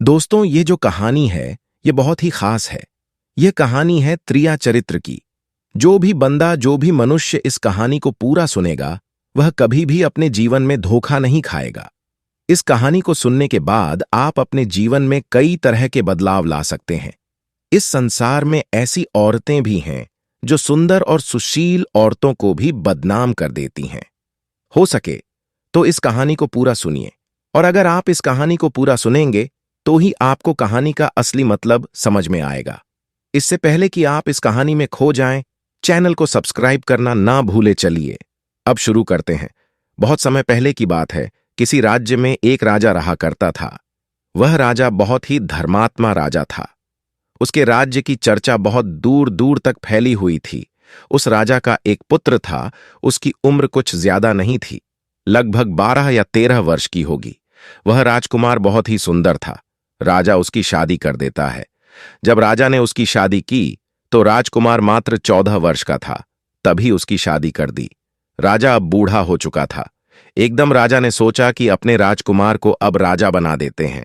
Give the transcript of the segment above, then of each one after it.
दोस्तों, ये जो कहानी है ये बहुत ही खास है। यह कहानी है त्रिया चरित्र की। जो भी बंदा, जो भी मनुष्य इस कहानी को पूरा सुनेगा वह कभी भी अपने जीवन में धोखा नहीं खाएगा। इस कहानी को सुनने के बाद आप अपने जीवन में कई तरह के बदलाव ला सकते हैं। इस संसार में ऐसी औरतें भी हैं जो सुंदर और सुशील औरतों को भी बदनाम कर देती हैं। हो सके तो इस कहानी को पूरा सुनिए, और अगर आप इस कहानी को पूरा सुनेंगे तो ही आपको कहानी का असली मतलब समझ में आएगा। इससे पहले कि आप इस कहानी में खो जाएं, चैनल को सब्सक्राइब करना ना भूले। चलिए अब शुरू करते हैं। बहुत समय पहले की बात है। किसी राज्य में एक राजा रहा करता था। वह राजा बहुत ही धर्मात्मा राजा था। उसके राज्य की चर्चा बहुत दूर दूर तक फैली हुई थी। उस राजा का एक पुत्र था। उसकी उम्र कुछ ज्यादा नहीं थी, लगभग 12 या 13 वर्ष की होगी। वह राजकुमार बहुत ही सुंदर था। राजा उसकी शादी कर देता है। जब राजा ने उसकी शादी की तो राजकुमार मात्र 14 वर्ष का था। तभी उसकी शादी कर दी। राजा अब बूढ़ा हो चुका था। एकदम राजा ने सोचा कि अपने राजकुमार को अब राजा बना देते हैं,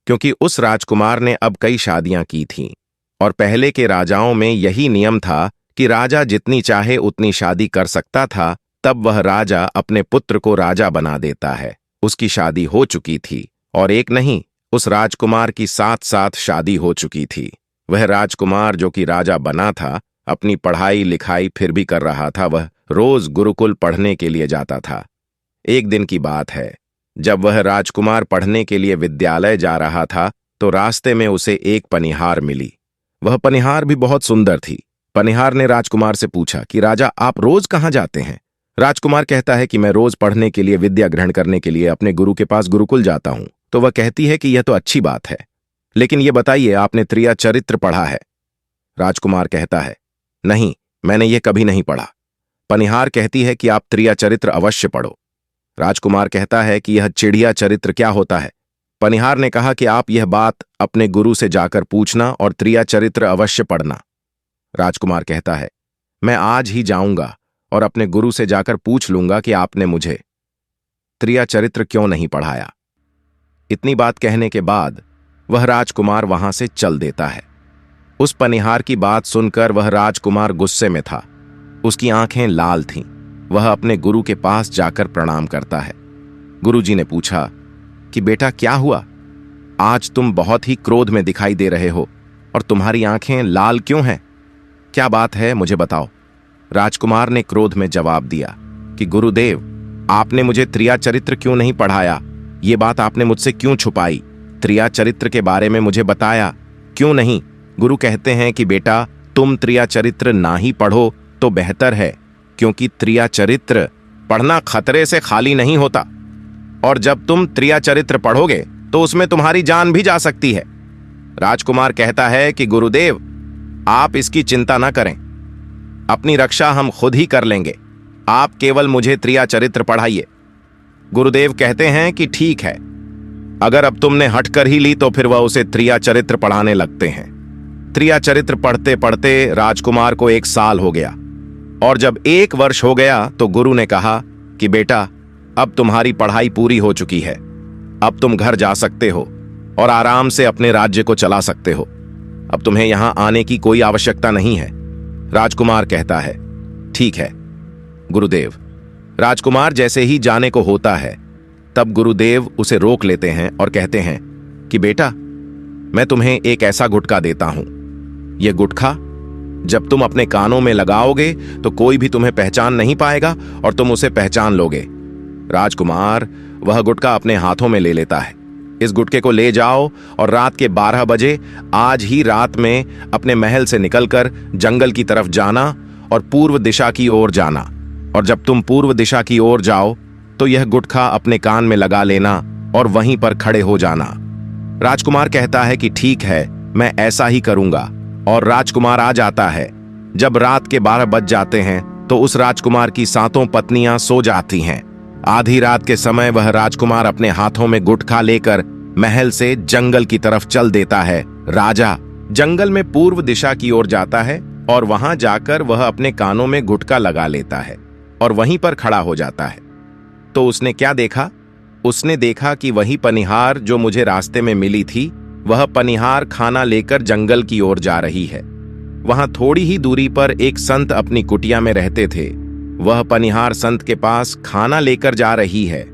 क्योंकि उस राजकुमार ने अब कई शादियां की थीं, और पहले के राजाओं में यही नियम था कि राजा जितनी चाहे उतनी शादी कर सकता था। तब वह राजा अपने पुत्र को राजा बना देता है। उसकी शादी हो चुकी थी, और एक नहीं, उस राजकुमार की 7 शादी हो चुकी थी। वह राजकुमार जो कि राजा बना था, अपनी पढ़ाई लिखाई फिर भी कर रहा था। वह रोज गुरुकुल पढ़ने के लिए जाता था। एक दिन की बात है, जब वह राजकुमार पढ़ने के लिए विद्यालय जा रहा था तो रास्ते में उसे एक पनिहार मिली। वह पनिहार भी बहुत सुंदर थी। पनिहार ने राजकुमार से पूछा कि राजा, आप रोज कहाँ जाते हैं? राजकुमार कहता है कि मैं रोज पढ़ने के लिए, विद्या ग्रहण करने के लिए अपने गुरु के पास गुरुकुल जाता हूं। तो वह कहती है कि यह तो अच्छी बात है, लेकिन यह बताइए, आपने त्रिया चरित्र पढ़ा है? राजकुमार कहता है, नहीं, मैंने यह कभी नहीं पढ़ा। पनिहार कहती है कि आप त्रिया चरित्र अवश्य पढ़ो। राजकुमार कहता है कि यह चिड़िया चरित्र क्या होता है? पनिहार ने कहा कि आप यह बात अपने गुरु से जाकर पूछना और त्रिया चरित्र अवश्य पढ़ना। राजकुमार कहता है, मैं आज ही जाऊंगा और अपने गुरु से जाकर पूछ लूंगा कि आपने मुझे त्रिया चरित्र क्यों नहीं पढ़ाया। इतनी बात कहने के बाद वह राजकुमार वहां से चल देता है। उस पनिहार की बात सुनकर वह राजकुमार गुस्से में था। उसकी आंखें लाल थीं। वह अपने गुरु के पास जाकर प्रणाम करता है। गुरुजी ने पूछा कि बेटा, क्या हुआ? आज तुम बहुत ही क्रोध में दिखाई दे रहे हो, और तुम्हारी आंखें लाल क्यों हैं? क्या बात है, मुझे बताओ। राजकुमार ने क्रोध में जवाब दिया कि गुरुदेव, आपने मुझे त्रिया चरित्र क्यों नहीं पढ़ाया? ये बात आपने मुझसे क्यों छुपाई? त्रिया चरित्र के बारे में मुझे बताया क्यों नहीं? गुरु कहते हैं कि बेटा, तुम त्रिया चरित्र ना ही पढ़ो तो बेहतर है, क्योंकि त्रिया चरित्र पढ़ना खतरे से खाली नहीं होता, और जब तुम त्रिया चरित्र पढ़ोगे तो उसमें तुम्हारी जान भी जा सकती है। राजकुमार कहता है कि गुरुदेव, आप इसकी चिंता ना करें, अपनी रक्षा हम खुद ही कर लेंगे। आप केवल मुझे त्रिया चरित्र पढ़ाइए। गुरुदेव कहते हैं कि ठीक है। अगर अब तुमने हट कर ही ली तो फिर वह उसे त्रिया चरित्र पढ़ाने लगते हैं। त्रिया चरित्र पढ़ते पढ़ते राजकुमार को 1 साल हो गया, और जब 1 वर्ष हो गया तो गुरु ने कहा कि बेटा, अब तुम्हारी पढ़ाई पूरी हो चुकी है। अब तुम घर जा सकते हो और आराम से अपने राज्य को चला सकते हो। अब तुम्हें यहां आने की कोई आवश्यकता नहीं है। राजकुमार कहता है, ठीक है गुरुदेव। राजकुमार जैसे ही जाने को होता है, तब गुरुदेव उसे रोक लेते हैं और कहते हैं कि बेटा, मैं तुम्हें एक ऐसा गुटखा देता हूं। यह गुटखा जब तुम अपने कानों में लगाओगे तो कोई भी तुम्हें पहचान नहीं पाएगा, और तुम उसे पहचान लोगे। राजकुमार वह गुटखा अपने हाथों में ले लेता है। इस गुटखे को ले जाओ और रात के 12 बजे, आज ही रात में, अपने महल से निकलकर जंगल की तरफ जाना और पूर्व दिशा की ओर जाना। और जब तुम पूर्व दिशा की ओर जाओ तो यह गुटखा अपने कान में लगा लेना और वहीं पर खड़े हो जाना। राजकुमार कहता है कि ठीक है, मैं ऐसा ही करूंगा। और राजकुमार आ जाता है। जब रात के 12 बज जाते हैं तो उस राजकुमार की 7 पत्नियां सो जाती हैं। आधी रात के समय वह राजकुमार अपने हाथों में गुटखा लेकर महल से जंगल की तरफ चल देता है। राजा जंगल में पूर्व दिशा की ओर जाता है, और वहां जाकर वह अपने कानों में गुटखा लगा लेता है और वहीं पर खड़ा हो जाता है। तो उसने क्या देखा? उसने देखा कि वही पनिहार जो मुझे रास्ते में मिली थी, वह पनिहार खाना लेकर जंगल की ओर जा रही है। वहां थोड़ी ही दूरी पर एक संत अपनी कुटिया में रहते थे। वह पनिहार संत के पास खाना लेकर जा रही है।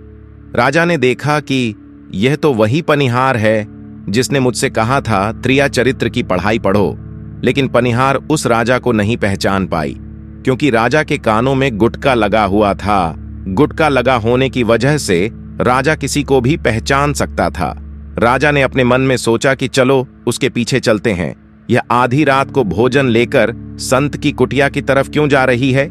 राजा ने देखा कि यह तो वही पनिहार है जिसने मुझसे कहा था त्रिया चरित्र की पढ़ाई पढ़ो, लेकिन पनिहार उस राजा को नहीं पहचान पाई, क्योंकि राजा के कानों में गुटका लगा हुआ था। गुटका लगा होने की वजह से राजा किसी को भी पहचान सकता था। राजा ने अपने मन में सोचा कि चलो उसके पीछे चलते हैं। यह आधी रात को भोजन लेकर संत की कुटिया की तरफ क्यों जा रही है?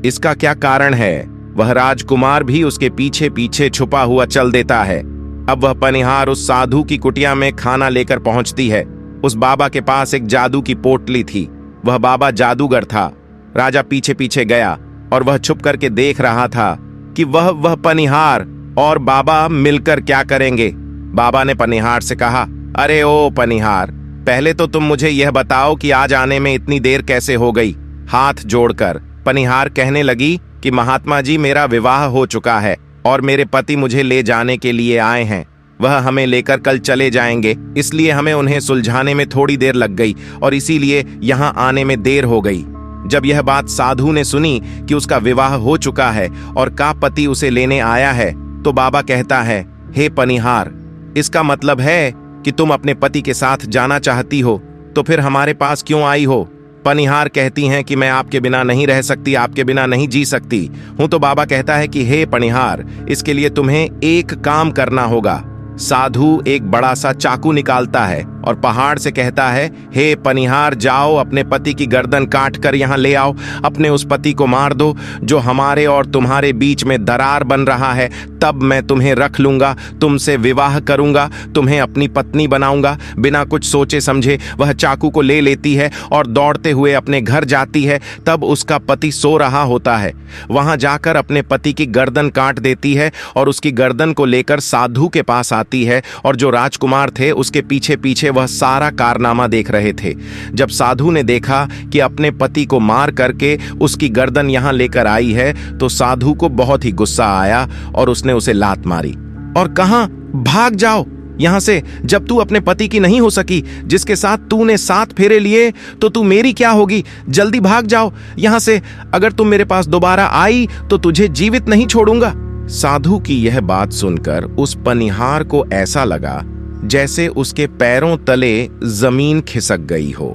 इसका क्या कारण है? वह राजकुमार भी उसके पीछे पीछे छुपा हुआ चल देता है। अब वह पनिहार उस साधु की कुटिया में खाना लेकर पहुंचती है। उस बाबा के पास एक जादू की पोटली थी। वह बाबा जादूगर था। राजा पीछे पीछे गया और वह छुप करके देख रहा था कि वह पनिहार और बाबा मिलकर क्या करेंगे। बाबा ने पनिहार से कहा, अरे ओ पनिहार, पहले तो तुम मुझे यह बताओ कि आज आने में इतनी देर कैसे हो गई। हाथ जोड़कर पनिहार कहने लगी कि महात्मा जी, मेरा विवाह हो चुका है और मेरे पति मुझे ले जाने के लिए आए हैं। वह हमें लेकर कल चले जाएंगे, इसलिए हमें उन्हें सुलझाने में थोड़ी देर लग गई और इसीलिए यहाँ आने में देर हो गई। जब यह बात साधु ने सुनी कि उसका विवाह हो चुका है और का पति उसे लेने आया है, तो बाबा कहता है, हे पनिहार, इसका मतलब है कि तुम अपने पति के साथ जाना चाहती हो, तो फिर हमारे पास क्यों आई हो? पनिहार कहती हैं कि मैं आपके बिना नहीं रह सकती, आपके बिना नहीं जी सकती हूं। तो बाबा कहता है कि हे पनिहार, इसके लिए तुम्हें एक काम करना होगा। साधु एक बड़ा सा चाकू निकालता है और पहाड़ से कहता है, हे पनिहार, जाओ अपने पति की गर्दन काट कर यहाँ ले आओ। अपने उस पति को मार दो जो हमारे और तुम्हारे बीच में दरार बन रहा है। तब मैं तुम्हें रख लूंगा, तुमसे विवाह करूंगा, तुम्हें अपनी पत्नी बनाऊंगा। बिना कुछ सोचे समझे वह चाकू को ले लेती है और दौड़ते हुए अपने घर जाती है। तब उसका पति सो रहा होता है। वहां जाकर अपने पति की गर्दन काट देती है और उसकी गर्दन को लेकर साधु के पास आती है। और जो राजकुमार थे उसके पीछे पीछे वह सारा कारनामा देख रहे थे। जब साधु ने देखा कि अपने पति को मार करके उसकी गर्दन यहां लेकर आई है, तो साधु को बहुत ही गुस्सा आया और उसने उसे लात मारी और कहा, भाग जाओ यहां से। जब तू अपने पति की नहीं हो सकी, जिसके साथ तूने 7 फेरे लिए, तो तू मेरी क्या होगी? जल्दी भाग जाओ यहां से। अगर तुम मेरे पास दोबारा आई तो तुझे जीवित नहीं छोड़ूंगा। साधु की यह बात सुनकर उस पनिहार को ऐसा लगा जैसे उसके पैरों तले जमीन खिसक गई हो।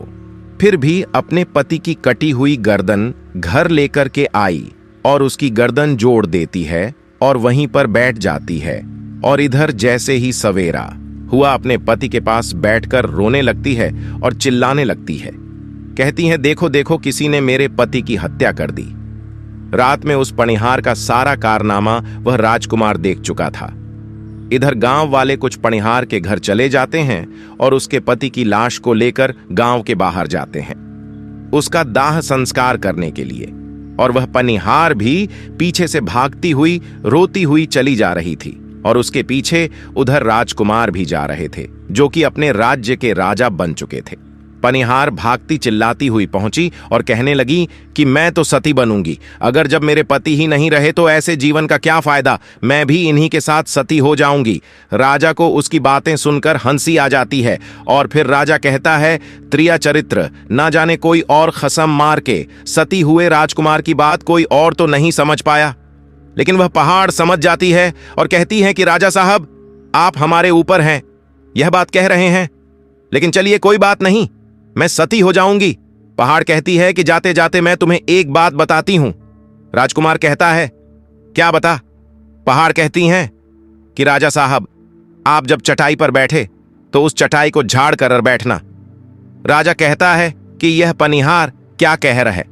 फिर भी अपने पति की कटी हुई गर्दन घर लेकर के आई और उसकी गर्दन जोड़ देती है और वहीं पर बैठ जाती है। और इधर जैसे ही सवेरा हुआ, अपने पति के पास बैठकर रोने लगती है और चिल्लाने लगती है। कहती है, देखो देखो, किसी ने मेरे पति की हत्या कर दी। रात में उस पनिहार का सारा कारनामा वह राजकुमार देख चुका था। इधर गांव वाले कुछ पनिहार के घर चले जाते हैं और उसके पति की लाश को लेकर गांव के बाहर जाते हैं उसका दाह संस्कार करने के लिए। और वह पनिहार भी पीछे से भागती हुई रोती हुई चली जा रही थी और उसके पीछे उधर राजकुमार भी जा रहे थे, जो कि अपने राज्य के राजा बन चुके थे। पनिहार भागती चिल्लाती हुई पहुंची और कहने लगी कि मैं तो सती बनूंगी। अगर जब मेरे पति ही नहीं रहे तो ऐसे जीवन का क्या फायदा? मैं भी इन्हीं के साथ सती हो जाऊंगी। राजा को उसकी बातें सुनकर हंसी आ जाती है और फिर राजा कहता है, त्रिया चरित्र, ना जाने कोई और खसम मार के सती हुए राजकुमार की बात कोई और तो नहीं समझ पाया। लेकिन वह पहाड़ समझ जाती है और कहती है कि राजा साहब, आप हमारे ऊपर हैं, यह बात कह रहे हैं, लेकिन चलिए कोई बात नहीं, मैं सती हो जाऊंगी। पहाड़ कहती है कि जाते जाते मैं तुम्हें एक बात बताती हूं। राजकुमार कहता है, क्या बता? पहाड़ कहती हैं कि राजा साहब, आप जब चटाई पर बैठे तो उस चटाई को झाड़ कर बैठना। राजा कहता है कि यह पनिहार क्या कह रहा है?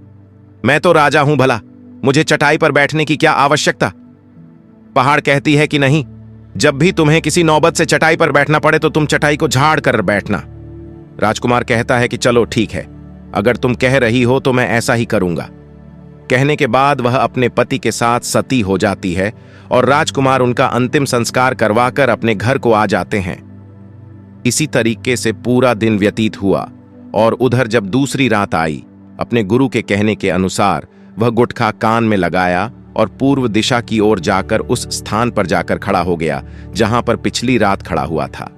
मैं तो राजा हूं भला, मुझे चटाई पर बैठने की क्या आवश्यकता? पहाड़ कहती है कि नहीं, जब भी तुम्हें किसी नौबत से चटाई पर बैठना पड़े तो तुम चटाई को झाड़ कर बैठना। राजकुमार कहता है कि चलो ठीक है, अगर तुम कह रही हो तो मैं ऐसा ही करूंगा। कहने के बाद वह अपने पति के साथ सती हो जाती है और राजकुमार उनका अंतिम संस्कार करवाकर अपने घर को आ जाते हैं। इसी तरीके से पूरा दिन व्यतीत हुआ और उधर जब दूसरी रात आई, अपने गुरु के कहने के अनुसार वह गुटखा कान में लगाया और पूर्व दिशा की ओर जाकर उस स्थान पर जाकर खड़ा हो गया जहां पर पिछली रात खड़ा हुआ था।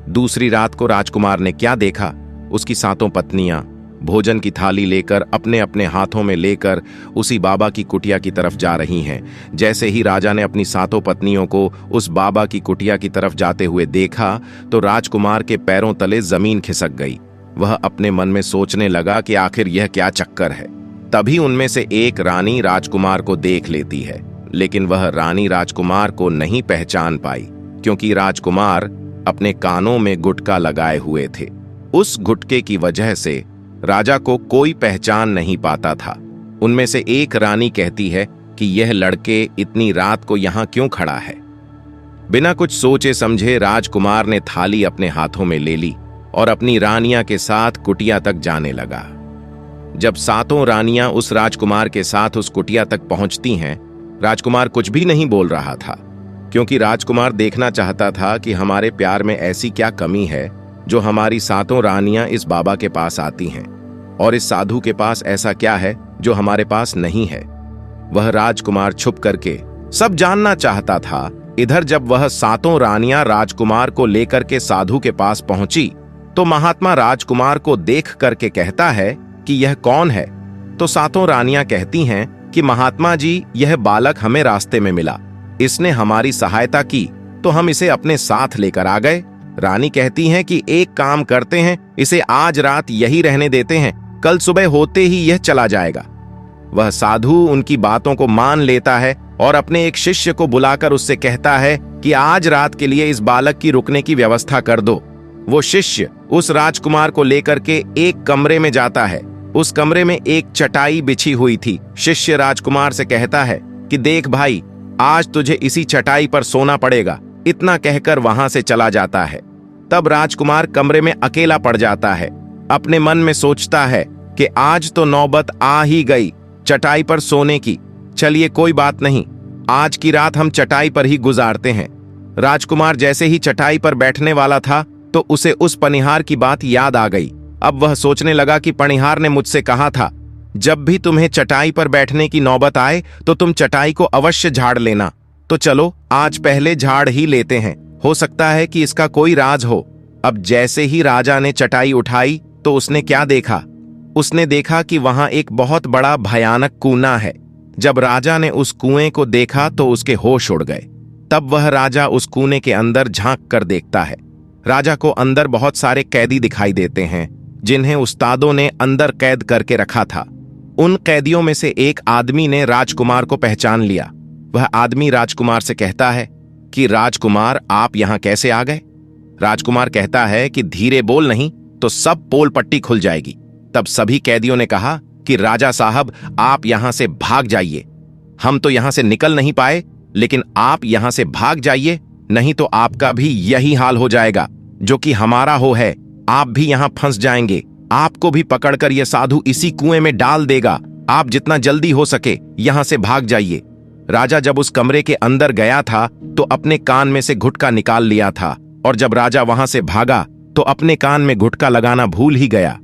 दूसरी रात को राजकुमार ने क्या देखा? उसकी 7 पत्नियां भोजन की थाली लेकर अपने अपने हाथों में लेकर उसी बाबा की कुटिया की तरफ जा रही हैं। जैसे ही राजा ने अपनी 7 पत्नियों को उस बाबा की कुटिया की तरफ जाते हुए देखा तो राजकुमार के पैरों तले जमीन खिसक गई। वह अपने मन में सोचने लगा कि आखिर यह क्या चक्कर है। तभी उनमें से एक रानी राजकुमार को देख लेती है, लेकिन वह रानी राजकुमार को नहीं पहचान पाई, क्योंकि राजकुमार अपने कानों में गुटका लगाए हुए थे। उस गुटके की वजह से राजा को कोई पहचान नहीं पाता था। उनमें से एक रानी कहती है कि यह लड़के इतनी रात को यहां क्यों खड़ा है। बिना कुछ सोचे समझे राजकुमार ने थाली अपने हाथों में ले ली और अपनी रानियां के साथ कुटिया तक जाने लगा। जब 7 रानियां उस राजकुमार के साथ उस कुटिया तक पहुंचती हैं, राजकुमार कुछ भी नहीं बोल रहा था, क्योंकि राजकुमार देखना चाहता था कि हमारे प्यार में ऐसी क्या कमी है जो हमारी 7 रानियां इस बाबा के पास आती हैं, और इस साधु के पास ऐसा क्या है जो हमारे पास नहीं है। वह राजकुमार छुप करके सब जानना चाहता था। इधर जब वह 7 रानियां राजकुमार को लेकर के साधु के पास पहुंची तो महात्मा राजकुमार को देख करके कहता है कि यह कौन है। तो 7 रानियां कहती हैं कि महात्मा जी, यह बालक हमें रास्ते में मिला, इसने हमारी सहायता की तो हम इसे अपने साथ लेकर आ गए। रानी कहती हैं कि एक काम करते हैं, इसे आज रात यही रहने देते हैं, कल सुबह होते ही यह चला जाएगा। वह साधु उनकी बातों को मान लेता है और अपने एक शिष्य को बुलाकर उससे कहता है कि आज रात के लिए इस बालक की रुकने की व्यवस्था कर दो। वो शिष्य उस राजकुमार को लेकर के एक कमरे में जाता है। उस कमरे में एक चटाई बिछी हुई थी। शिष्य राजकुमार से कहता है कि देख भाई, आज तुझे इसी चटाई पर सोना पड़ेगा। इतना कहकर वहां से चला जाता है। तब राजकुमार कमरे में अकेला पड़ जाता है। अपने मन में सोचता है कि आज तो नौबत आ ही गई चटाई पर सोने की। चलिए कोई बात नहीं, आज की रात हम चटाई पर ही गुजारते हैं। राजकुमार जैसे ही चटाई पर बैठने वाला था तो उसे उस पनिहार की बात याद आ गई। अब वह सोचने लगा कि पनिहार ने मुझसे कहा था, जब भी तुम्हें चटाई पर बैठने की नौबत आए तो तुम चटाई को अवश्य झाड़ लेना। तो चलो आज पहले झाड़ ही लेते हैं, हो सकता है कि इसका कोई राज हो। अब जैसे ही राजा ने चटाई उठाई तो उसने क्या देखा? उसने देखा कि वहां एक बहुत बड़ा भयानक कुआं है। जब राजा ने उस कुएं को देखा तो उसके होश उड़ गए। तब वह राजा उस कुएं के अंदर झांक कर देखता है। राजा को अंदर बहुत सारे कैदी दिखाई देते हैं, जिन्हें उस्तादों ने अंदर कैद करके रखा था। उन कैदियों में से एक आदमी ने राजकुमार को पहचान लिया। वह आदमी राजकुमार से कहता है कि राजकुमार, आप यहां कैसे आ गए? राजकुमार कहता है कि धीरे बोल, नहीं तो सब पोल पट्टी खुल जाएगी। तब सभी कैदियों ने कहा कि राजा साहब, आप यहां से भाग जाइए। हम तो यहां से निकल नहीं पाए, लेकिन आप यहां से भाग जाइए, नहीं तो आपका भी यही हाल हो जाएगा जो कि हमारा हो है। आप भी यहां फंस जाएंगे। आपको भी पकड़कर यह साधु इसी कुएं में डाल देगा। आप जितना जल्दी हो सके यहां से भाग जाइए। राजा जब उस कमरे के अंदर गया था तो अपने कान में से गुटखा निकाल लिया था, और जब राजा वहां से भागा तो अपने कान में गुटखा लगाना भूल ही गया।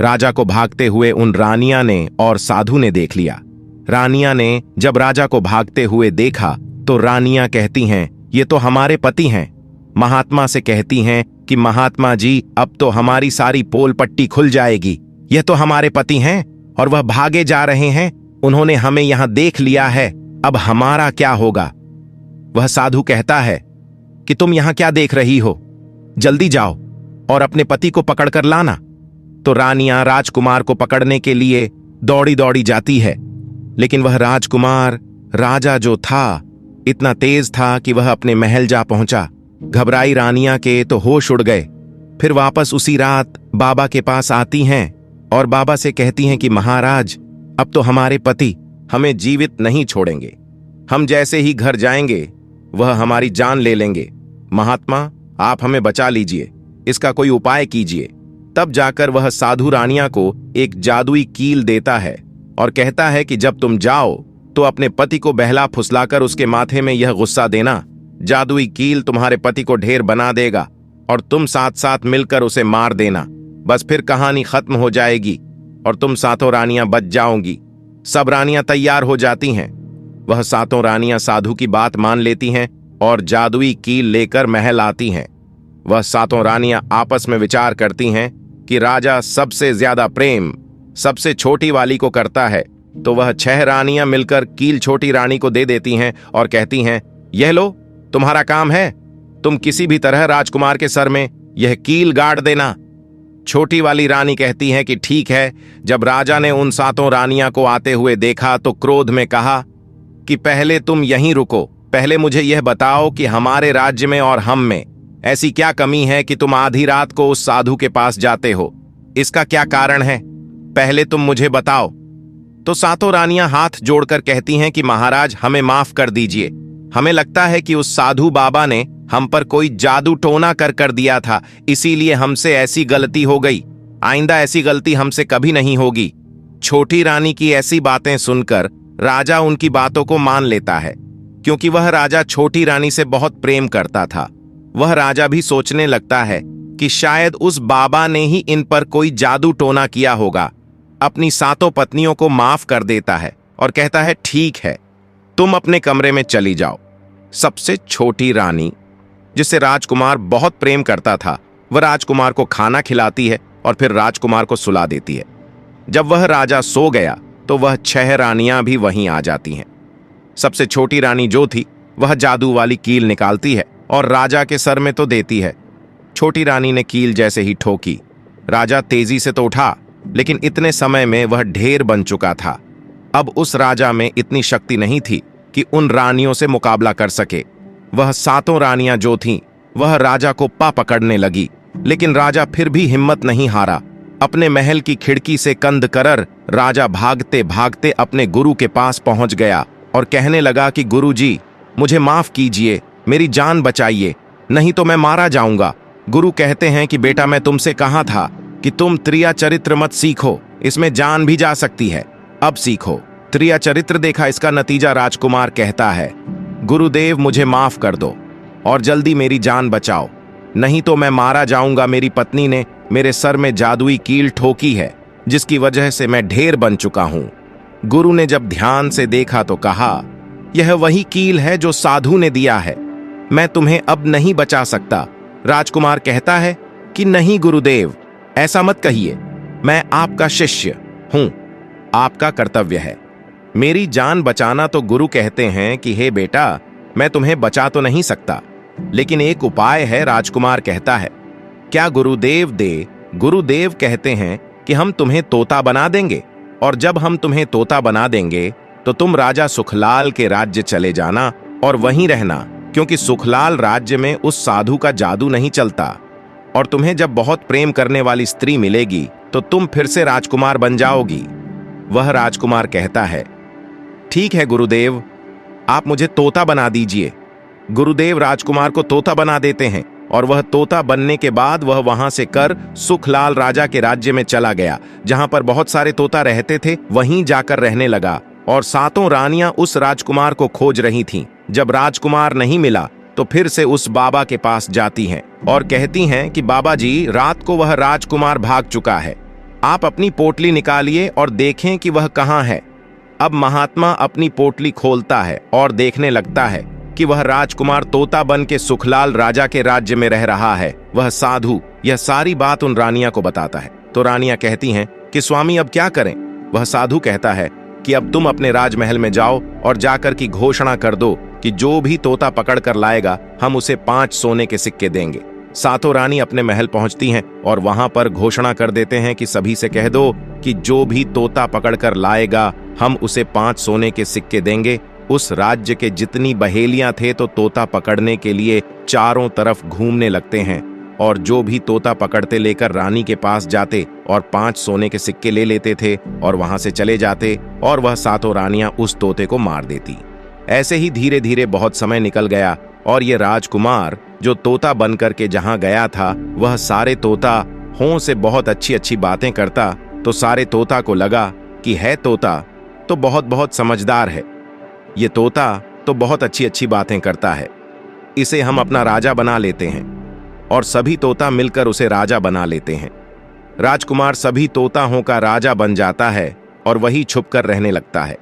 राजा को भागते हुए उन रानियां ने और साधु ने देख लिया। रानियां ने जब राजा को भागते हुए देखा तो रानियां कहती हैं, ये तो हमारे पति हैं। महात्मा से कहती हैं कि महात्मा जी, अब तो हमारी सारी पोल पट्टी खुल जाएगी। यह तो हमारे पति हैं और वह भागे जा रहे हैं। उन्होंने हमें यहां देख लिया है, अब हमारा क्या होगा? वह साधु कहता है कि तुम यहां क्या देख रही हो, जल्दी जाओ और अपने पति को पकड़कर लाना। तो रानियां राजकुमार को पकड़ने के लिए दौड़ी दौड़ी जाती है, लेकिन वह राजकुमार, राजा जो था, इतना तेज था कि वह अपने महल जा पहुंचा। घबराई रानियां के तो होश उड़ गए। फिर वापस उसी रात बाबा के पास आती हैं और बाबा से कहती हैं कि महाराज, अब तो हमारे पति हमें जीवित नहीं छोड़ेंगे। हम जैसे ही घर जाएंगे वह हमारी जान ले लेंगे। महात्मा, आप हमें बचा लीजिए, इसका कोई उपाय कीजिए। तब जाकर वह साधु रानियां को एक जादुई कील देता है और कहता है कि जब तुम जाओ तो अपने पति को बहला फुसलाकर उसके माथे में यह गुस्सा देना। जादुई कील तुम्हारे पति को ढेर बना देगा और तुम साथ साथ मिलकर उसे मार देना। बस फिर कहानी खत्म हो जाएगी और तुम 7 रानियां बच जाओगी। सब रानियां तैयार हो जाती हैं। वह 7 रानियां साधु की बात मान लेती हैं और जादुई कील लेकर महल आती हैं। वह सातों रानियां आपस में विचार करती हैं कि राजा सबसे ज्यादा प्रेम सबसे छोटी वाली को करता है, तो वह 6 रानियां मिलकर कील छोटी रानी को दे देती हैं और कहती हैं, यह लो, तुम्हारा काम है, तुम किसी भी तरह राजकुमार के सर में यह कील गाड़ देना। छोटी वाली रानी कहती है कि ठीक है। जब राजा ने उन 7 रानियां को आते हुए देखा तो क्रोध में कहा कि पहले तुम यहीं रुको, पहले मुझे यह बताओ कि हमारे राज्य में और हम में ऐसी क्या कमी है कि तुम आधी रात को उस साधु के पास जाते हो, इसका क्या कारण है, पहले तुम मुझे बताओ। तो 7 रानियां हाथ जोड़कर कहती हैं कि महाराज हमें माफ कर दीजिए, हमें लगता है कि उस साधु बाबा ने हम पर कोई जादू टोना कर दिया था, इसीलिए हमसे ऐसी गलती हो गई, आइंदा ऐसी गलती हमसे कभी नहीं होगी। छोटी रानी की ऐसी बातें सुनकर राजा उनकी बातों को मान लेता है, क्योंकि वह राजा छोटी रानी से बहुत प्रेम करता था। वह राजा भी सोचने लगता है कि शायद उस बाबा ने ही इन पर कोई जादू टोना किया होगा। अपनी 7 पत्नियों को माफ कर देता है और कहता है, ठीक है, तुम अपने कमरे में चली जाओ। सबसे छोटी रानी, जिसे राजकुमार बहुत प्रेम करता था, वह राजकुमार को खाना खिलाती है और फिर राजकुमार को सुला देती है। जब वह राजा सो गया तो वह 6 रानियां भी वहीं आ जाती हैं। सबसे छोटी रानी जो थी वह जादू वाली कील निकालती है और राजा के सर में तो देती है। छोटी रानी ने कील जैसे ही ठोकी, राजा तेजी से तो उठा, लेकिन इतने समय में वह ढेर बन चुका था। अब उस राजा में इतनी शक्ति नहीं थी कि उन रानियों से मुकाबला कर सके। वह 7 रानियां जो थीं, वह राजा को पकड़ने लगी, लेकिन राजा फिर भी हिम्मत नहीं हारा। अपने महल की खिड़की से कंध कर राजा भागते भागते अपने गुरु के पास पहुंच गया और कहने लगा कि गुरुजी, मुझे माफ कीजिए, मेरी जान बचाइए, नहीं तो मैं मारा जाऊंगा। गुरु कहते हैं कि बेटा, मैं तुमसे कहा था कि तुम त्रिया चरित्र मत सीखो, इसमें जान भी जा सकती है, अब सीखो। त्रिया चरित्र देखा, इसका नतीजा राजकुमार कहता है, गुरुदेव मुझे माफ कर दो और जल्दी मेरी जान बचाओ, नहीं तो मैं मारा जाऊंगा। मेरी पत्नी ने मेरे सर में जादुई कील ठोकी है, जिसकी वजह से मैं ढेर बन चुका हूं। गुरु ने जब ध्यान से देखा तो कहा, यह वही कील है जो साधु ने दिया है, मैं तुम्हें अब नहीं बचा सकता। राजकुमार कहता है कि नहीं गुरुदेव, ऐसा मत कहिए, मैं आपका शिष्य हूं, आपका कर्तव्य है मेरी जान बचाना। तो गुरु कहते हैं कि हे बेटा, मैं तुम्हें बचा तो नहीं सकता, लेकिन एक उपाय है। राजकुमार कहता है, क्या गुरुदेव दे? गुरुदेव कहते हैं कि हम तुम्हें तोता बना देंगे, और जब हम तुम्हें तोता बना देंगे तो तुम राजा सुखलाल के राज्य चले जाना और वहीं रहना, क्योंकि सुखलाल राज्य में उस साधु का जादू नहीं चलता। और तुम्हें जब बहुत प्रेम करने वाली स्त्री मिलेगी तो तुम फिर से राजकुमार बन जाओगी। वह राजकुमार कहता है, ठीक है गुरुदेव, आप मुझे तोता बना दीजिए। गुरुदेव राजकुमार को तोता बना देते हैं और वह तोता बनने के बाद वह वहां से कर सुखलाल राजा के राज्य में चला गया, जहां पर बहुत सारे तोता रहते थे, वहीं जाकर रहने लगा। और 7 रानियां उस राजकुमार को खोज रही थीं। जब राजकुमार नहीं मिला तो फिर से उस बाबा के पास जाती हैं और कहती हैं कि बाबा जी, रात को वह राजकुमार भाग चुका है, आप अपनी पोटली निकालिए और देखें कि वह कहाँ है। अब महात्मा अपनी पोटली खोलता है और देखने लगता है कि वह राजकुमार तोता बन के सुखलाल राजा के राज्य में रह रहा है। वह साधु यह सारी बात उन रानियां को बताता है। तो रानियां कहती हैं कि स्वामी अब क्या करें? वह साधु कहता है कि अब तुम अपने राजमहल में जाओ और जाकर की घोषणा कर दो कि जो भी तोता पकड़ कर लाएगा हम उसे 5 सोने के सिक्के देंगे। 7 रानी अपने महल पहुंचती हैं और वहां पर घोषणा कर देते हैं कि सभी से कह दो कि जो भी तोता पकड़ कर लाएगा हम उसे 5 सोने के सिक्के देंगे। उस राज्य के जितनी बहेलियां थे तो तोता पकड़ने के लिए चारों तरफ घूमने लगते हैं, और जो भी तोता पकड़ते लेकर रानी के पास जाते और 5 सोने के सिक्के ले लेते थे और वहां से चले जाते, और वह 7 रानियां उस तोते को मार देती। ऐसे ही धीरे धीरे बहुत समय निकल गया और ये राजकुमार जो तोता बनकर के जहां गया था वह सारे तोता हों से बहुत अच्छी अच्छी बातें करता। तो सारे तोता को लगा कि है तोता तो बहुत बहुत समझदार है, ये तोता तो बहुत अच्छी अच्छी बातें करता है, इसे हम अपना राजा बना लेते हैं। और सभी तोता मिलकर उसे राजा बना लेते हैं। राजकुमार सभी तोताओं का राजा बन जाता है और वही छुपकर रहने लगता है।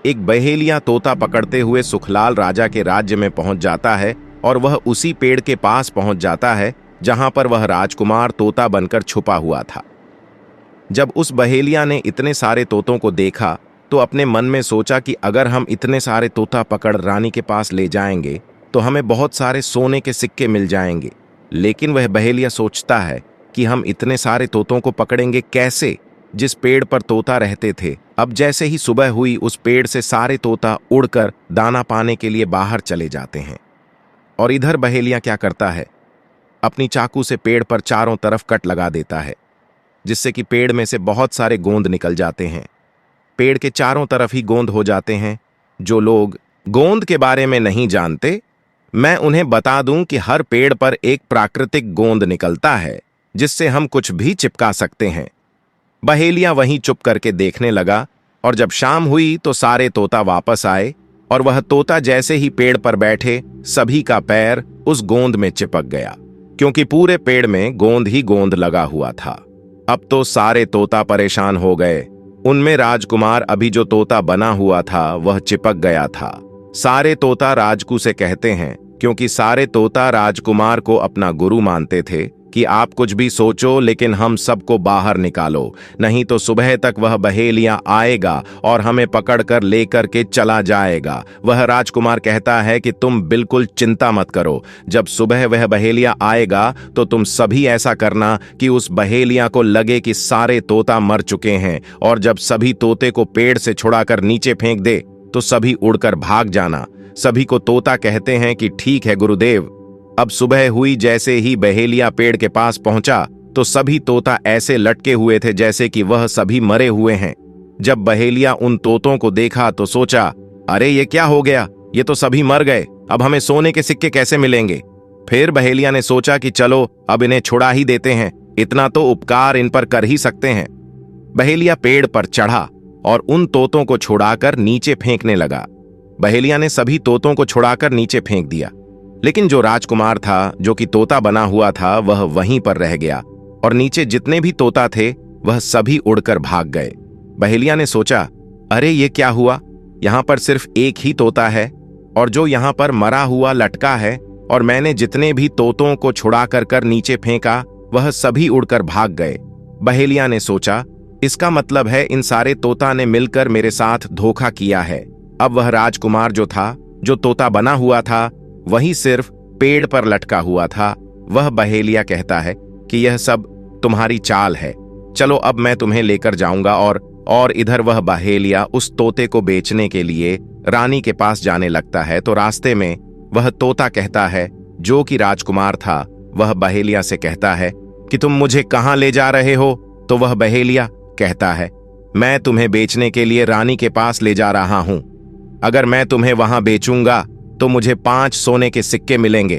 एक बहेलिया तोता पकड़ते हुए सुखलाल राजा के राज्य में पहुंच जाता है और वह उसी पेड़ के पास पहुंच जाता है जहां पर वह राजकुमार तोता बनकर छुपा हुआ था। जब उस बहेलिया ने इतने सारे तोतों को देखा तो अपने मन में सोचा कि अगर हम इतने सारे तोता पकड़ रानी के पास ले जाएंगे तो हमें बहुत सारे सोने के सिक्के मिल जाएंगे। लेकिन वह बहेलिया सोचता है कि हम इतने सारे तोतों को पकड़ेंगे कैसे, जिस पेड़ पर तोता रहते थे। अब जैसे ही सुबह हुई उस पेड़ से सारे तोता उड़कर दाना पाने के लिए बाहर चले जाते हैं। और इधर बहेलिया क्या करता है, अपनी चाकू से पेड़ पर चारों तरफ कट लगा देता है, जिससे कि पेड़ में से बहुत सारे गोंद निकल जाते हैं। पेड़ के चारों तरफ ही गोंद हो जाते हैं। जो लोग गोंद के बारे में नहीं जानते, मैं उन्हें बता दूं कि हर पेड़ पर एक प्राकृतिक गोंद निकलता है जिससे हम कुछ भी चिपका सकते हैं। बहेलिया वहीं चुप करके देखने लगा और जब शाम हुई तो सारे तोता वापस आए और वह तोता जैसे ही पेड़ पर बैठे सभी का पैर उस गोंद में चिपक गया, क्योंकि पूरे पेड़ में गोंद ही गोंद लगा हुआ था। अब तो सारे तोता परेशान हो गए। उनमें राजकुमार अभी जो तोता बना हुआ था वह चिपक गया था। सारे तोता राजकू से कहते हैं, क्योंकि सारे तोता राजकुमार को अपना गुरु मानते थे, कि आप कुछ भी सोचो लेकिन हम सबको बाहर निकालो, नहीं तो सुबह तक वह बहेलिया आएगा और हमें पकड़कर लेकर के चला जाएगा। वह राजकुमार कहता है कि तुम बिल्कुल चिंता मत करो, जब सुबह वह बहेलिया आएगा तो तुम सभी ऐसा करना कि उस बहेलिया को लगे कि सारे तोता मर चुके हैं, और जब सभी तोते को पेड़ से छुड़ाकर नीचे फेंक दे तो सभी उड़कर भाग जाना। सभी को तोता कहते हैं कि ठीक है गुरुदेव। अब सुबह हुई, जैसे ही बहेलिया पेड़ के पास पहुंचा तो सभी तोता ऐसे लटके हुए थे जैसे कि वह सभी मरे हुए हैं। जब बहेलिया उन तोतों को देखा तो सोचा, अरे ये क्या हो गया, ये तो सभी मर गए, अब हमें सोने के सिक्के कैसे मिलेंगे। फिर बहेलिया ने सोचा कि चलो अब इन्हें छुड़ा ही देते हैं, इतना तो उपकार इन पर कर ही सकते हैं। बहेलिया पेड़ पर चढ़ा और उन तोतों को छुड़ाकर नीचे फेंकने लगा। बहेलिया ने सभी तोतों को छुड़ाकर नीचे फेंक दिया, लेकिन जो राजकुमार था, जो कि तोता बना हुआ था, वह वहीं पर रह गया और नीचे जितने भी तोता थे वह सभी उड़कर भाग गए। बहेलिया ने सोचा, अरे ये क्या हुआ, यहां पर सिर्फ एक ही तोता है और जो यहां पर मरा हुआ लटका है, और मैंने जितने भी तोतों को छुड़ा कर नीचे फेंका वह सभी उड़कर भाग गए। बहेलिया ने सोचा, इसका मतलब है इन सारे तोता ने मिलकर मेरे साथ धोखा किया है। अब वह राजकुमार जो था, जो तोता बना हुआ था, वही सिर्फ पेड़ पर लटका हुआ था। वह बहेलिया कहता है कि यह सब तुम्हारी चाल है, चलो अब मैं तुम्हें लेकर जाऊंगा। और इधर वह बहेलिया उस तोते को बेचने के लिए रानी के पास जाने लगता है। तो रास्ते में वह तोता कहता है, जो कि राजकुमार था, वह बहेलिया से कहता है कि तुम मुझे कहां ले जा रहे हो। तो वह बहेलिया कहता है, मैं तुम्हें बेचने के लिए रानी के पास ले जा रहा हूं। अगर मैं तुम्हें वहां बेचूंगा तो मुझे 5 सोने के सिक्के मिलेंगे।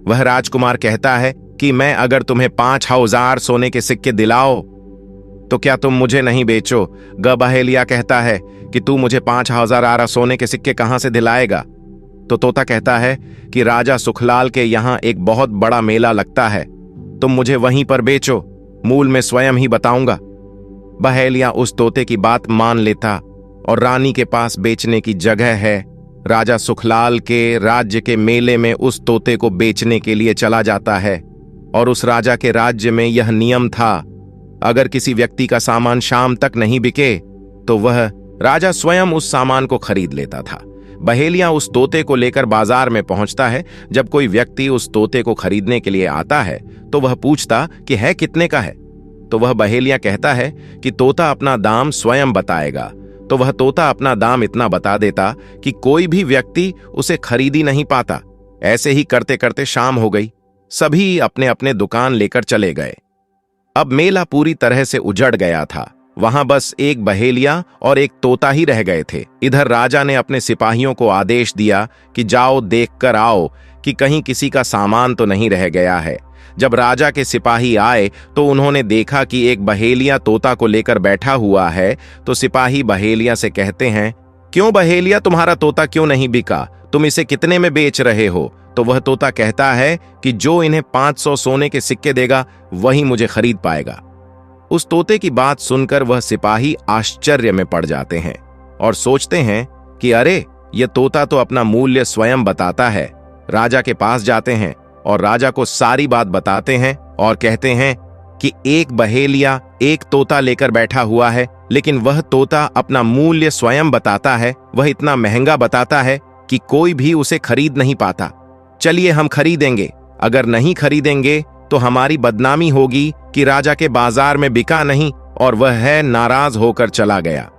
वह राजकुमार कहता है कि मैं अगर तुम्हें 5000 सोने के सिक्के दिलाओ तो क्या तुम मुझे नहीं बेचो। बहेलिया कहता है कि तू मुझे 5000 सोने के सिक्के कहां से दिलाएगा। तो तोता कहता है कि राजा सुखलाल के यहां एक बहुत बड़ा मेला लगता है, तुम मुझे वहीं पर बेचो, मूल में स्वयं ही बताऊंगा। बहेलिया उस तोते की बात मान लेता और रानी के पास बेचने की जगह है राजा सुखलाल के राज्य के मेले में उस तोते को बेचने के लिए चला जाता है। और उस राजा के राज्य में यह नियम था, अगर किसी व्यक्ति का सामान शाम तक नहीं बिके तो वह राजा स्वयं उस सामान को खरीद लेता था। बहेलिया उस तोते को लेकर बाजार में पहुंचता है। जब कोई व्यक्ति उस तोते को खरीदने के लिए आता है तो वह पूछता कि है कितने का है। तो वह बहेलिया कहता है कि तोता अपना दाम स्वयं बताएगा। तो वह तोता अपना दाम इतना बता देता कि कोई भी व्यक्ति उसे खरीद ही नहीं पाता। ऐसे ही करते करते शाम हो गई, सभी अपने अपने दुकान लेकर चले गए। अब मेला पूरी तरह से उजड़ गया था, वहां बस एक बहेलिया और एक तोता ही रह गए थे। इधर राजा ने अपने सिपाहियों को आदेश दिया कि जाओ देख कर आओ कि कहीं किसी का सामान तो नहीं रह गया है। जब राजा के सिपाही आए तो उन्होंने देखा कि एक बहेलिया तोता को लेकर बैठा हुआ है। तो सिपाही बहेलिया से कहते हैं, क्यों बहेलिया, तुम्हारा तोता क्यों नहीं बिका, तुम इसे कितने में बेच रहे हो। तो वह तोता कहता है कि जो इन्हें 500 सोने के सिक्के देगा वही मुझे खरीद पाएगा। उस तोते की बात सुनकर वह सिपाही आश्चर्य में पड़ जाते हैं और सोचते हैं कि अरे, यह तोता तो अपना मूल्य स्वयं बताता है। राजा के पास जाते हैं और राजा को सारी बात बताते हैं और कहते हैं कि एक बहेलिया एक तोता लेकर बैठा हुआ है, लेकिन वह तोता अपना मूल्य स्वयं बताता है। वह इतना महंगा बताता है कि कोई भी उसे खरीद नहीं पाता। चलिए हम खरीदेंगे, अगर नहीं खरीदेंगे तो हमारी बदनामी होगी कि राजा के बाजार में बिका नहीं। और वह है नाराज होकर चला गया।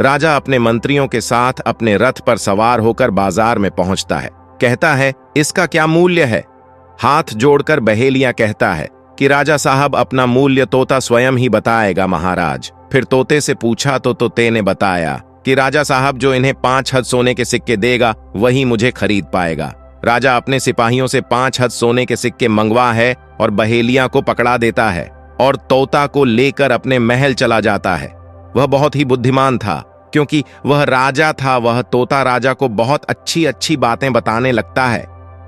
राजा अपने मंत्रियों के साथ अपने रथ पर सवार होकर बाजार में पहुंचता है। कहता है, इसका क्या मूल्य है? हाथ जोड़कर बहेलिया कहता है कि राजा साहब अपना मूल्य तोता स्वयं ही बताएगा महाराज। फिर तोते से पूछा तो तोते ने बताया कि राजा साहब जो इन्हें 5 हद सोने के सिक्के देगा वही मुझे खरीद पाएगा। राजा अपने सिपाहियों से 5 हद सोने के सिक्के मंगवा है और बहेलिया को पकड़ा देता है और तोता को लेकर अपने महल चला जाता है। वह बहुत ही बुद्धिमान था, क्योंकि वह राजा था। वह तोता राजा को बहुत अच्छी अच्छी बातें बताने लगता है।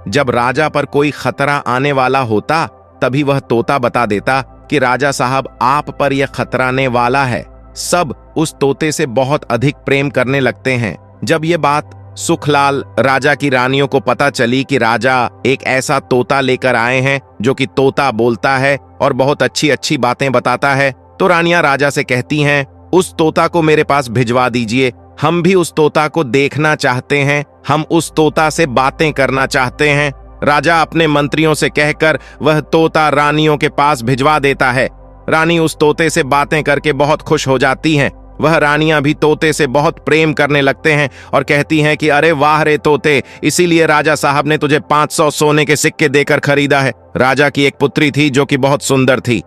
जब राजा पर कोई खतरा आने वाला होता तभी वह तोता बता देता कि राजा साहब आप पर यह खतरा आने वाला है। सब उस तोते से बहुत अधिक प्रेम करने लगते हैं। जब ये बात सुखलाल राजा की रानियों को पता चली कि राजा एक ऐसा तोता लेकर आए हैं जो कि तोता बोलता है और बहुत अच्छी अच्छी बातें बताता है, तो रानियां राजा से कहती हैं, उस तोता को मेरे पास भिजवा दीजिए। हम भी उस तोता को देखना चाहते हैं, हम उस तोता से बातें करना चाहते हैं। राजा अपने मंत्रियों से कहकर वह तोता रानियों के पास भिजवा देता है। रानी उस तोते से बातें करके बहुत खुश हो जाती हैं। वह रानियां भी तोते से बहुत प्रेम करने लगते हैं और कहती हैं कि अरे वाह रे तोते, इसीलिए राजा साहब ने तुझे 500 सोने के सिक्के देकर खरीदा है। राजा की एक पुत्री थी जो कि बहुत सुंदर थी।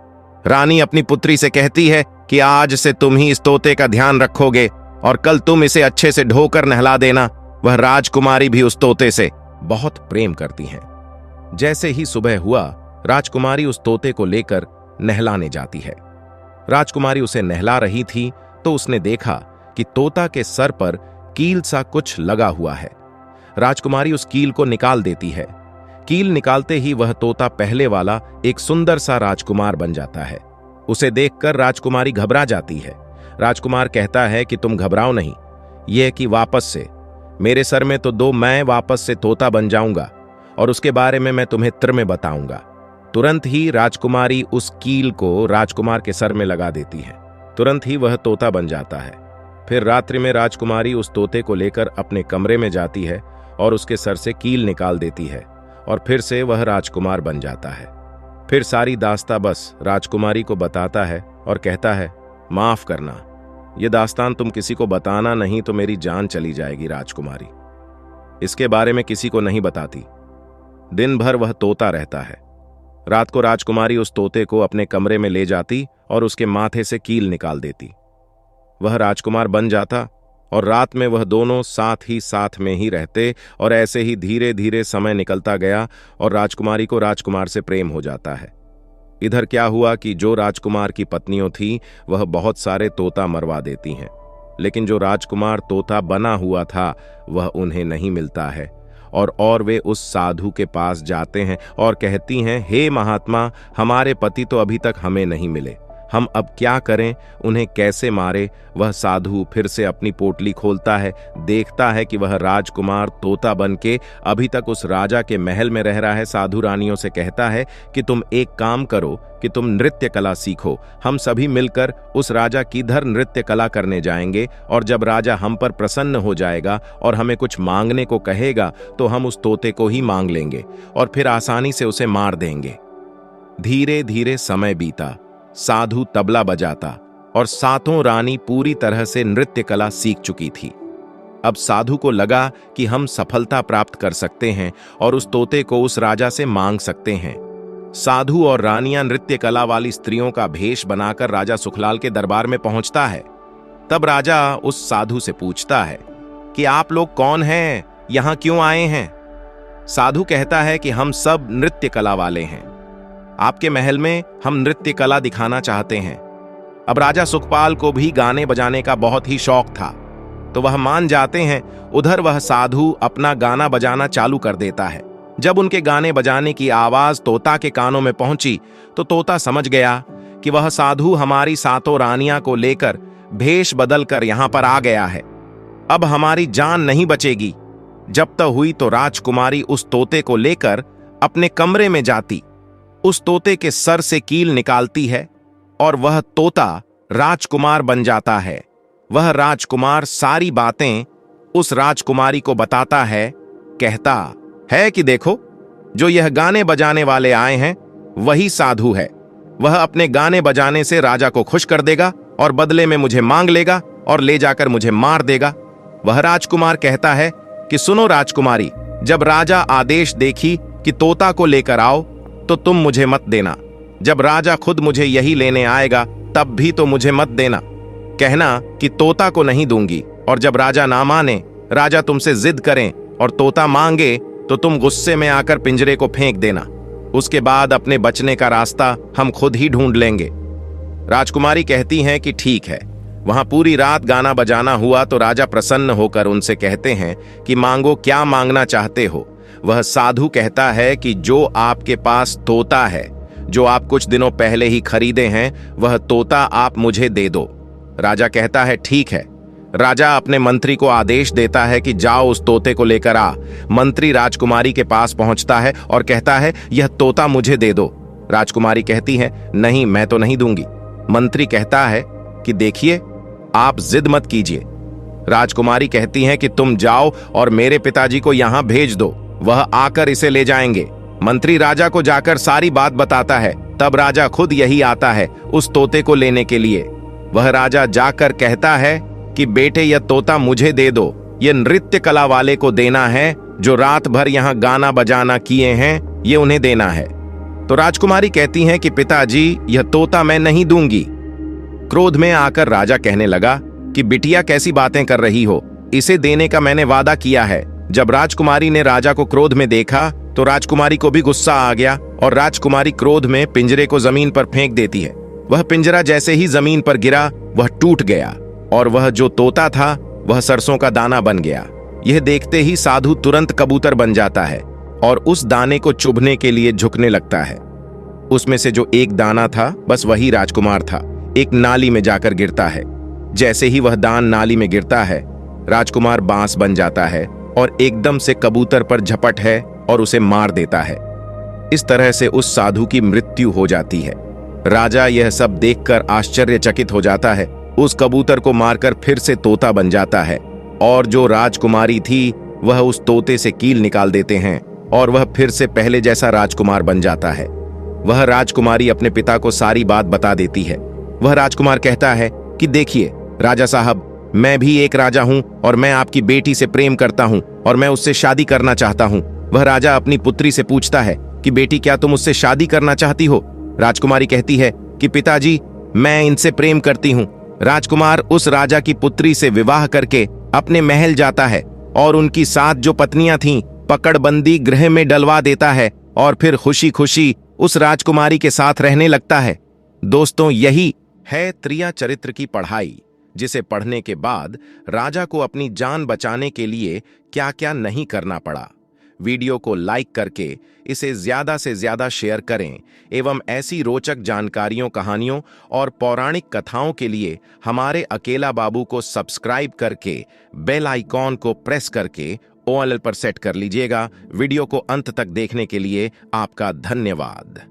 रानी अपनी पुत्री से कहती है कि आज से तुम ही इस तोते का ध्यान रखोगे और कल तुम इसे अच्छे से ढोकर नहला देना। वह राजकुमारी भी उस तोते से बहुत प्रेम करती हैं। जैसे ही सुबह हुआ, राजकुमारी उस तोते को लेकर नहलाने जाती है। राजकुमारी उसे नहला रही थी तो उसने देखा कि तोता के सर पर कील सा कुछ लगा हुआ है। राजकुमारी उस कील को निकाल देती है। कील निकालते ही वह तोता पहले वाला एक सुंदर सा राजकुमार बन जाता है। उसे देखकर राजकुमारी घबरा जाती है। राजकुमार कहता है कि तुम घबराओ नहीं, यह कि वापस से मेरे सर में तो दो, मैं वापस से तोता बन जाऊंगा और उसके बारे में मैं तुम्हें त्र में बताऊंगा। तुरंत ही राजकुमारी उस कील को राजकुमार के सर में लगा देती है। तुरंत ही वह तोता बन जाता है। फिर रात्रि में राजकुमारी उस तोते को लेकर अपने कमरे में जाती है और उसके सर से कील निकाल देती है और फिर से वह राजकुमार बन जाता है। फिर सारी दास्तां बस राजकुमारी को बताता है और कहता है, माफ करना, यह दास्तान तुम किसी को बताना नहीं तो मेरी जान चली जाएगी राजकुमारी। इसके बारे में किसी को नहीं बताती। दिन भर वह तोता रहता है। रात को राजकुमारी उस तोते को अपने कमरे में ले जाती और उसके माथे से कील निकाल देती। वह राजकुमार बन जाता और रात में वह दोनों साथ में ही रहते और ऐसे ही धीरे धीरे समय निकलता गया और राजकुमारी को राजकुमार से प्रेम हो जाता है। इधर क्या हुआ कि जो राजकुमार की पत्नियों थी वह बहुत सारे तोता मरवा देती हैं, लेकिन जो राजकुमार तोता बना हुआ था वह उन्हें नहीं मिलता है और वे उस साधु के पास जाते हैं और कहती हैं, हे महात्मा, हमारे पति तो अभी तक हमें नहीं मिले, हम अब क्या करें, उन्हें कैसे मारे। वह साधु फिर से अपनी पोटली खोलता है, देखता है कि वह राजकुमार तोता बन के अभी तक उस राजा के महल में रह रहा है। साधु रानियों से कहता है कि तुम एक काम करो कि तुम नृत्य कला सीखो, हम सभी मिलकर उस राजा की इधर नृत्य कला करने जाएंगे और जब राजा हम पर प्रसन्न हो जाएगा और हमें कुछ मांगने को कहेगा तो हम उस तोते को ही मांग लेंगे और फिर आसानी से उसे मार देंगे। धीरे धीरे समय बीता। साधु तबला बजाता और सातों रानी पूरी तरह से नृत्य कला सीख चुकी थी। अब साधु को लगा कि हम सफलता प्राप्त कर सकते हैं और उस तोते को उस राजा से मांग सकते हैं। साधु और रानियां नृत्य कला वाली स्त्रियों का भेष बनाकर राजा सुखलाल के दरबार में पहुंचता है। तब राजा उस साधु से पूछता है कि आप लोग कौन हैं, यहां क्यों आए हैं? साधु कहता है कि हम सब नृत्य कला वाले हैं, आपके महल में हम नृत्य कला दिखाना चाहते हैं। अब राजा सुखपाल को भी गाने बजाने का बहुत ही शौक था, तो वह मान जाते हैं। उधर वह साधु अपना गाना बजाना चालू कर देता है। जब उनके गाने बजाने की आवाज तोता के कानों में पहुंची तो तोता समझ गया कि वह साधु हमारी सातों रानियां को लेकर भेष बदल कर यहां पर आ गया है। अब हमारी जान नहीं बचेगी। जब तक हुई तो राजकुमारी उस तोते को लेकर अपने कमरे में जाती, उस तोते के सर से कील निकालती है और वह तोता राजकुमार बन जाता है। वह राजकुमार सारी बातें उस राजकुमारी को बताता है, कहता है कि देखो, जो यह गाने बजाने वाले आए हैं वही साधु है। वह अपने गाने बजाने से राजा को खुश कर देगा और बदले में मुझे मांग लेगा और ले जाकर मुझे मार देगा। वह राजकुमार कहता है कि सुनो राजकुमारी, जब राजा आदेश देखी कि तोता को लेकर आओ तो तुम मुझे मत देना। जब राजा खुद मुझे यही लेने आएगा तब भी तो मुझे मत देना। कहना कि तोता को नहीं दूंगी, और जब राजा ना माने, राजा तुमसे जिद करें और तोता मांगे तो तुम गुस्से में आकर पिंजरे को फेंक देना। उसके बाद अपने बचने का रास्ता हम खुद ही ढूंढ लेंगे। राजकुमारी कहती हैं कि ठीक है। वहां पूरी रात गाना बजाना हुआ तो राजा प्रसन्न होकर उनसे कहते हैं कि मांगो, क्या मांगना चाहते हो। वह साधु कहता है कि जो आपके पास तोता है, जो आप कुछ दिनों पहले ही खरीदे हैं, वह तोता आप मुझे दे दो। राजा कहता है ठीक है। राजा अपने मंत्री को आदेश देता है कि जाओ उस तोते को लेकर आ। मंत्री राजकुमारी के पास पहुंचता है और कहता है यह तोता मुझे दे दो। राजकुमारी कहती है नहीं, मैं तो नहीं दूंगी। मंत्री कहता है कि देखिए, आप जिद मत कीजिए। राजकुमारी कहती हैं कि तुम जाओ और मेरे पिताजी को यहां भेज दो, वह आकर इसे ले जाएंगे। मंत्री राजा को जाकर सारी बात बताता है। तब राजा खुद यही आता है उस तोते को लेने के लिए। वह राजा जाकर कहता है कि बेटे, यह तोता मुझे दे दो। यह नृत्य कला वाले को देना है, जो रात भर यहां गाना बजाना किए हैं, ये उन्हें देना है। तो राजकुमारी कहती हैं कि पिताजी, यह तोता मैं नहीं दूंगी। क्रोध में आकर राजा कहने लगा कि बिटिया, कैसी बातें कर रही हो, इसे देने का मैंने वादा किया है। जब राजकुमारी ने राजा को क्रोध में देखा तो राजकुमारी को भी गुस्सा आ गया और राजकुमारी क्रोध में पिंजरे को जमीन पर फेंक देती है। वह पिंजरा जैसे ही जमीन पर गिरा, वह टूट गया और वह जो तोता था वह सरसों का दाना बन गया। यह देखते ही साधु तुरंत कबूतर बन जाता है और उस दाने को चुभने के लिए झुकने लगता है। उसमें से जो एक दाना था, बस वही राजकुमार था, एक नाली में जाकर गिरता है। जैसे ही वह दान नाली में गिरता है, राजकुमार बांस बन जाता है और एकदम से कबूतर पर झपट है और उसे मार देता है। इस तरह से उस साधु की मृत्यु हो जाती है। राजा यह सब देखकर आश्चर्यचकित हो जाता है। उस कबूतर को मारकर फिर से तोता बन जाता है और जो राजकुमारी थी वह उस तोते से कील निकाल देते हैं और वह फिर से पहले जैसा राजकुमार बन जाता है। वह राजकुमारी अपने पिता को सारी बात बता देती है। वह राजकुमार कहता है कि देखिए राजा साहब, मैं भी एक राजा हूं और मैं आपकी बेटी से प्रेम करता हूं और मैं उससे शादी करना चाहता हूं। वह राजा अपनी पुत्री से पूछता है कि बेटी, क्या तुम उससे शादी करना चाहती हो। राजकुमारी कहती है कि पिताजी, मैं इनसे प्रेम करती हूं। राजकुमार उस राजा की पुत्री से विवाह करके अपने महल जाता है और उनकी 7 जो पत्नियां थीं पकड़बंदी गृह में डलवा देता है और फिर खुशी खुशी उस राजकुमारी के साथ रहने लगता है। दोस्तों, यही है त्रिया चरित्र की पढ़ाई, जिसे पढ़ने के बाद राजा को अपनी जान बचाने के लिए क्या क्या नहीं करना पड़ा। वीडियो को लाइक करके इसे ज्यादा से ज्यादा शेयर करें एवं ऐसी रोचक जानकारियों, कहानियों और पौराणिक कथाओं के लिए हमारे अकेला बाबू को सब्सक्राइब करके बेल आइकॉन को प्रेस करके ऑल पर सेट कर लीजिएगा। वीडियो को अंत तक देखने के लिए आपका धन्यवाद।